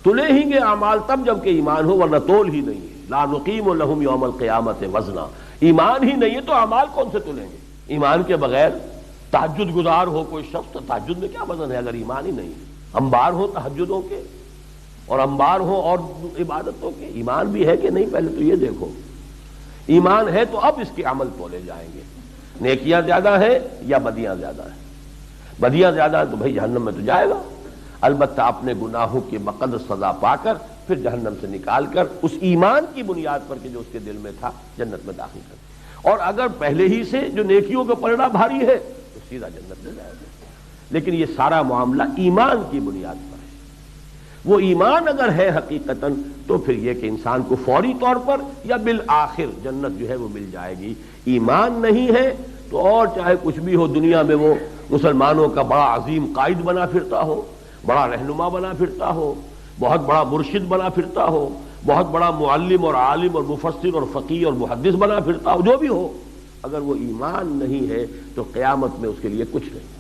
تلیں گے اعمال تب جب کہ ایمان ہو، ورنہ تول ہی نہیں ہے۔ لا نقیم لہم یوم القیامت وزنا، ایمان ہی نہیں ہے تو اعمال کون سے تلیں گے؟ ایمان کے بغیر تہجد گزار ہو کوئی شخص تو تہجد میں کیا وزن ہے اگر ایمان ہی نہیں ہے؟ انبار ہو تہجدوں کے اور انبار ہو اور عبادتوں کے، ایمان بھی ہے کہ نہیں پہلے تو یہ دیکھو۔ ایمان ہے تو اب اس کے عمل تولے جائیں گے، نیکیاں زیادہ ہیں یا بدیاں زیادہ ہیں۔ بدیاں زیادہ ہیں تو بھائی جہنم میں تو جائے گا، البتہ اپنے گناہوں کی بقدر سزا پا کر پھر جہنم سے نکال کر اس ایمان کی بنیاد پر کہ جو اس کے دل میں تھا جنت میں داخل کر، اور اگر پہلے ہی سے جو نیکیوں کا پلڑا بھاری ہے تو سیدھا جنت میں جائے گا۔ لیکن یہ سارا معاملہ ایمان کی بنیاد پر ہے۔ وہ ایمان اگر ہے حقیقتاً تو پھر یہ کہ انسان کو فوری طور پر یا بالآخر جنت جو ہے وہ مل جائے گی۔ ایمان نہیں ہے تو اور چاہے کچھ بھی ہو، دنیا میں وہ مسلمانوں کا بڑا عظیم قائد بنا پھرتا ہو، بڑا رہنما بنا پھرتا ہو، بہت بڑا مرشد بنا پھرتا ہو، بہت بڑا معلم اور عالم اور مفسر اور فقیہ اور محدث بنا پھرتا ہو، جو بھی ہو، اگر وہ ایمان نہیں ہے تو قیامت میں اس کے لیے کچھ نہیں۔